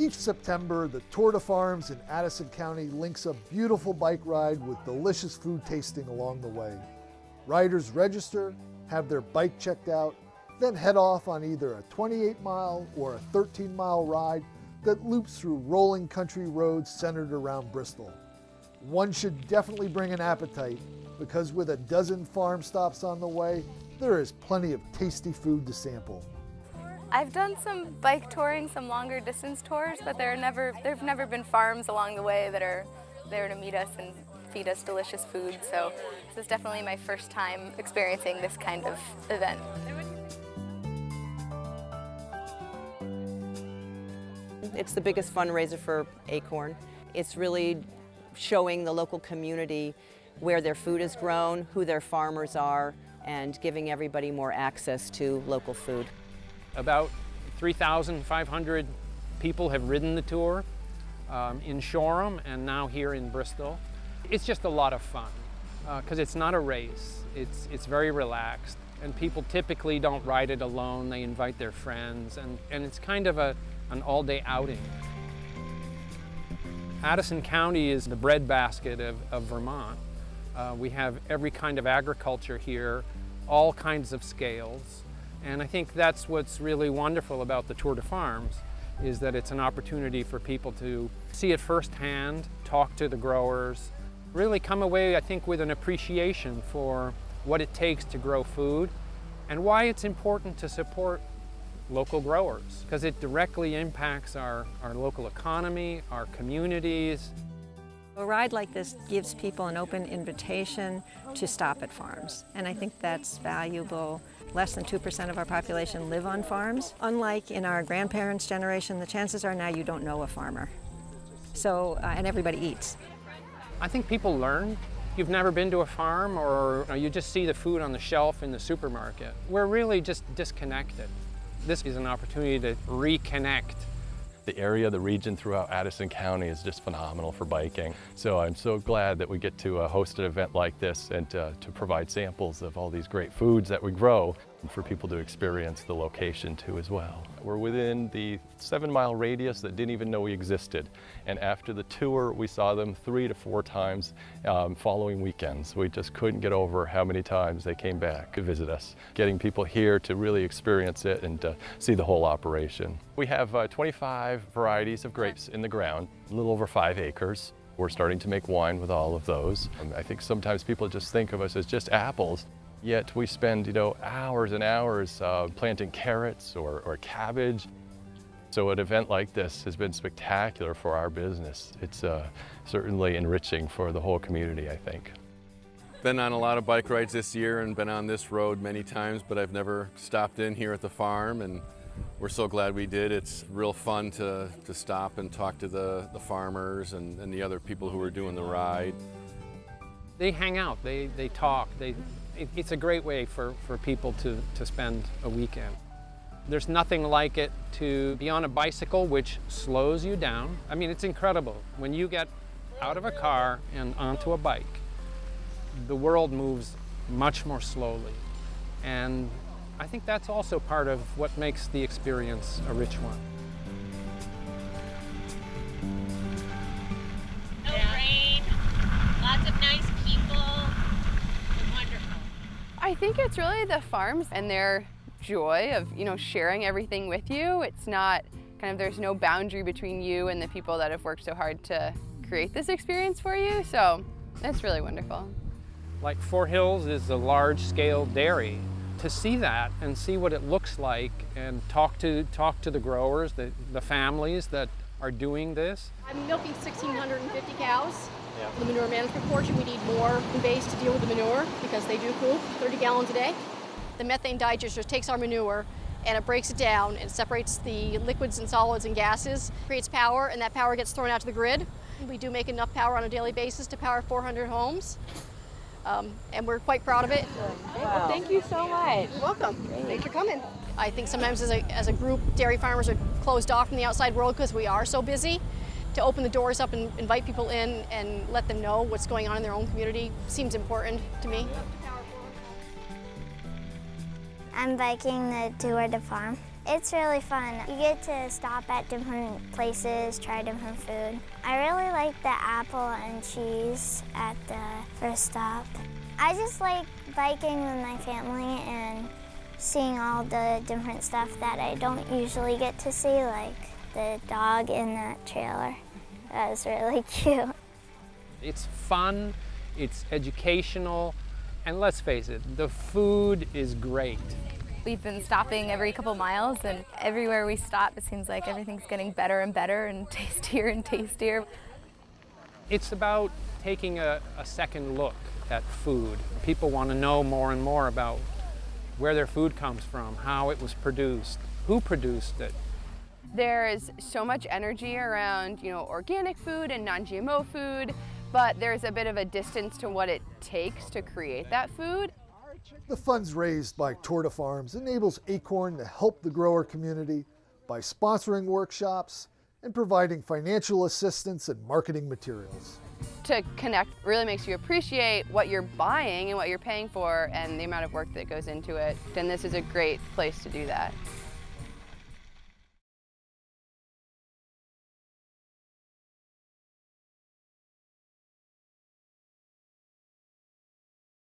Each September, the Tour de Farms in Addison County links a beautiful bike ride with delicious food tasting along the way. Riders register, have their bike checked out, then head off on either a 28-mile or a 13-mile ride that loops through rolling country roads centered around Bristol. One should definitely bring an appetite because with a dozen farm stops on the way, there is plenty of tasty food to sample. I've done some bike touring, some longer distance tours, but there've never been farms along the way that are there to meet us and feed us delicious food. So this is definitely my first time experiencing this kind of event. It's the biggest fundraiser for ACORN. It's really showing the local community where their food is grown, who their farmers are, and giving everybody more access to local food. About 3,500 people have ridden the tour in Shoreham and now here in Bristol. It's just a lot of fun because it's not a race. It's very relaxed, and people typically don't ride it alone. They invite their friends, and it's kind of an all-day outing. Addison County is the breadbasket of Vermont. We have every kind of agriculture here, all kinds of scales. And I think that's what's really wonderful about the Tour de Farms, is that it's an opportunity for people to see it firsthand, talk to the growers, really come away, I think, with an appreciation for what it takes to grow food and why it's important to support local growers, because it directly impacts our local economy, our communities. A ride like this gives people an open invitation to stop at farms, and I think that's valuable. Less than 2% of our population live on farms. Unlike in our grandparents' generation, the chances are now you don't know a farmer. So, and everybody eats. I think people learn. You've never been to a farm, or you just see the food on the shelf in the supermarket. We're really just disconnected. This is an opportunity to reconnect. The area, the region throughout Addison County is just phenomenal for biking. So I'm so glad that we get to host an event like this and to provide samples of all these great foods that we grow and for people to experience the location too as well. We're within the 7-mile radius that didn't even know we existed. And after the tour, we saw them 3 to 4 times following weekends. We just couldn't get over how many times they came back to visit us. Getting people here to really experience it and see the whole operation. We have 25 varieties of grapes in the ground, a little over 5 acres. We're starting to make wine with all of those. I think sometimes people just think of us as just apples, yet we spend, hours and hours planting carrots or cabbage. So an event like this has been spectacular for our business. It's certainly enriching for the whole community, I think. Been on a lot of bike rides this year and been on this road many times, but I've never stopped in here at the farm, and we're so glad we did. It's real fun to stop and talk to the farmers and the other people who are doing the ride. They hang out, they talk. It's a great way for people to spend a weekend. There's nothing like it to be on a bicycle, which slows you down. I mean, it's incredible. When you get out of a car and onto a bike, the world moves much more slowly. And I think that's also part of what makes the experience a rich one. No rain, lots of nice people, and wonderful. I think it's really the farms and their joy of, sharing everything with you. It's not there's no boundary between you and the people that have worked so hard to create this experience for you. So it's really wonderful. Like Fort Hills is a large-scale dairy. To see that and see what it looks like and talk to the growers, the families that are doing this. I'm milking 1,650 cows. Yeah. The manure management portion, we need more base to deal with the manure because they do poop 30 gallons a day. The methane digester takes our manure and it breaks it down and separates the liquids and solids and gases, creates power, and that power gets thrown out to the grid. We do make enough power on a daily basis to power 400 homes. And we're quite proud of it. Wow. Well, thank you so much. You're welcome. Thanks for coming. I think sometimes as a group, dairy farmers are closed off from the outside world because we are so busy. To open the doors up and invite people in and let them know what's going on in their own community seems important to me. I'm biking the Tour de Farm. It's really fun. You get to stop at different places, try different food. I really like the apple and cheese at the first stop. I just like biking with my family and seeing all the different stuff that I don't usually get to see, like the dog in that trailer. That was really cute. It's fun, it's educational, and let's face it, the food is great. We've been stopping every couple miles, and everywhere we stop, it seems like everything's getting better and better and tastier and tastier. It's about taking a second look at food. People want to know more and more about where their food comes from, how it was produced, who produced it. There is so much energy around, organic food and non-GMO food, but there's a bit of a distance to what it takes to create that food. The funds raised by Tour de Farms enables ACORN to help the grower community by sponsoring workshops and providing financial assistance and marketing materials. To connect really makes you appreciate what you're buying and what you're paying for and the amount of work that goes into it. And this is a great place to do that.